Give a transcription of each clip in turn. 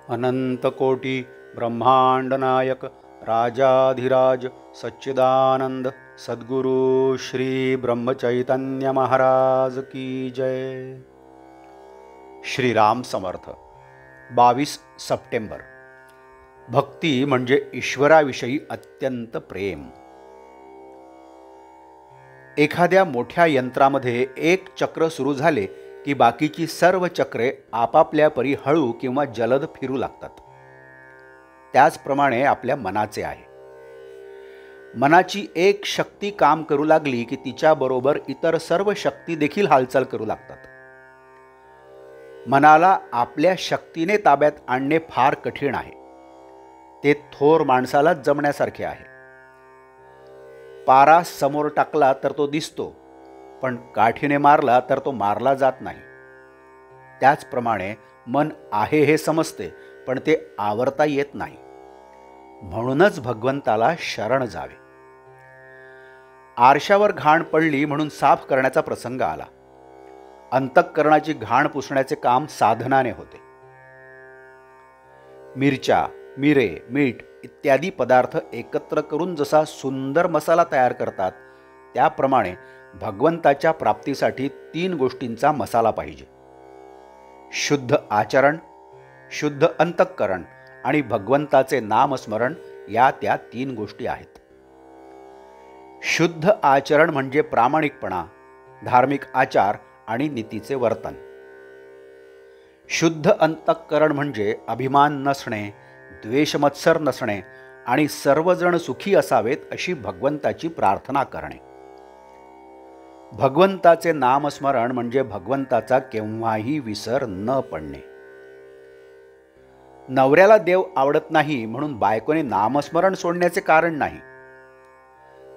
अनंतकोटी ब्रह्मांड नायक राजाधिराज सच्चिदानंद सद्गुरु श्री ब्रह्मचैतन्य महाराज की जय। श्रीराम समर्थ। 22 सप्टेंबर। भक्ती म्हणजे ईश्वराविषयी अत्यंत प्रेम। एखाद्या मोठ्या यंत्रामध्ये एक चक्र सुरू झाले की बाकीची सर्व चक्रे आपापल्या परी हळू किंवा जलद फिरू लागतात। त्याचप्रमाणे आपल्या मनाचे आहे। मनाची एक शक्ती काम करू लागली की तिच्याबरोबर इतर सर्व शक्ती देखील हालचाल करू लागतात। मनाला आपल्या शक्तीने ताब्यात आणणे फार कठीण आहे। ते थोर माणसाला जमण्यासारखे आहे। पारा समोर टाकला तर तो दिसतो, पण काठीने मारला तर तो मारला जात नाही। त्याचप्रमाणे मन आहे हे समजते, पण ते आवरता येत नाही। म्हणूनच भगवंताला शरण जावे। आरशावर घाण पडली म्हणून साफ करण्याचा प्रसंग आला। अंतःकरणाची घाण पुसण्याचे काम साधनाने होते। मिरच्या, मिरे, मीठ इत्यादी पदार्थ एकत्र करून जसा सुंदर मसाला तयार करतात, त्याप्रमाणे भगवंताच्या प्राप्तीसाठी 3 गोष्टींचा मसाला पाहिजे: शुद्ध आचरण, शुद्ध अंतःकरण आणि भगवंताचे नामस्मरण। या त्या 3 गोष्टी आहेत। शुद्ध आचरण म्हणजे प्रामाणिकपणा, धार्मिक आचार आणि नीतीचे वर्तन। शुद्ध अंतःकरण म्हणजे अभिमान नसणे, द्वेषमत्सर नसणे आणि सर्वजण सुखी असावेत अशी भगवंताची प्रार्थना करणे। भगवंताचे नामस्मरण म्हणजे भगवंताचा केव्हाही विसर न पडणे। नवऱ्याला देव आवडत नाही म्हणून बायकोने नामस्मरण सोडण्याचे कारण नाही।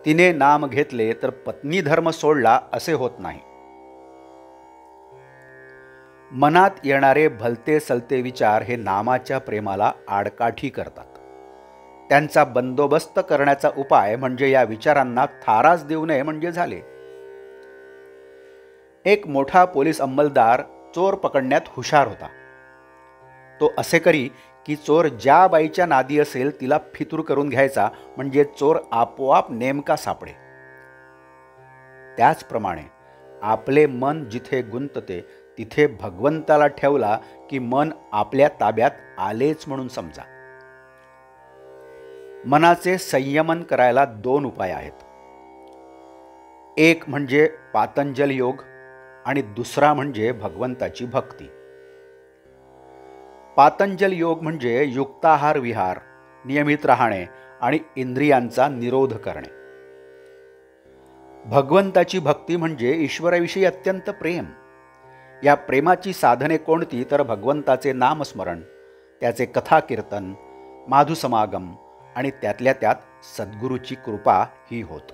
तिने नाम घेतले तर पत्नी धर्म सोडला असे होत नाही। मनात येणारे भलते सलते विचार हे नामाच्या प्रेमाला आडकाठी करतात। त्यांचा बंदोबस्त करण्याचा उपाय म्हणजे या विचारांना थाराच देऊ नये म्हणजे झाले। एक मोठा पोलीस अंमलदार चोर पकडण्यात हुशार होता। तो असे करी की चोर ज्या बाईच्या नादी असेल तिला फितूर करून घ्यायचा, म्हणजे चोर आपोआप नेमका सापडे। त्याचप्रमाणे आपले मन जिथे गुंतते तिथे भगवंताला ठेवला की मन आपल्या ताब्यात आलेच म्हणून समजा। मनाचे संयमन करायला 2 उपाय आहेत। एक म्हणजे पातंजल योग आणि दुसरा म्हणजे भगवंताची भक्ती। पातंजल योग म्हणजे युक्ताहार विहार, नियमित राहणे आणि इंद्रियांचा निरोध करणे। भगवंताची भक्ती म्हणजे ईश्वराविषयी अत्यंत प्रेम। या प्रेमाची साधने कोणती तर भगवंताचे नामस्मरण, त्याचे कथा कीर्तन, माधुसमागम आणि त्यातल्या त्यात सद्गुरूची कृपा ही होत।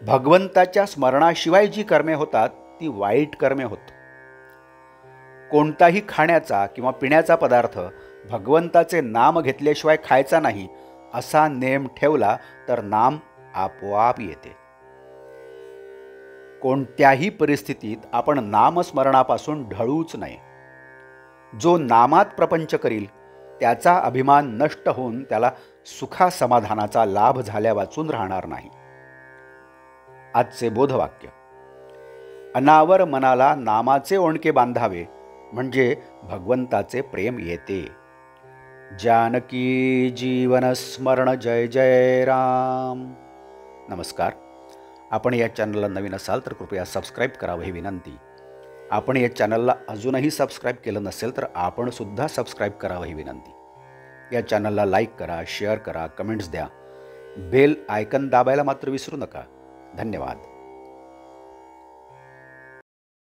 भगवंताच्या स्मरणाशिवाय जी कर्मे होतात ती वाईट कर्मे होत। कोणताही खाण्याचा किंवा पिण्याचा पदार्थ भगवंताचे नाम घेतल्याशिवाय खायचा नाही असा नेम ठेवला तर नाम आपोआप येते। कोणत्याही परिस्थितीत आपण नामस्मरणापासून ढळूच नये। जो नामात प्रपंच करील त्याचा अभिमान नष्ट होऊन त्याला सुखासमाधानाचा लाभ झाल्या वाचून राहणार नाही। आजचे बोधवाक्य: अनावर मनाला नामाचे ओंडके बांधावे म्हणजे भगवंताचे प्रेम येते। जानकी जीवन स्मरण जय जय राम। नमस्कार। आपण या चॅनलला नवीन असाल तर कृपया सबस्क्राईब करावे ही विनंती। आपण या चॅनलला अजूनही सबस्क्राईब केलं नसेल तर आपण सुद्धा सबस्क्राईब करावं ही विनंती। या चॅनलला लाईक करा, शेअर करा, कमेंट्स द्या। बेल आयकन दाबायला मात्र विसरू नका। धन्यवाद।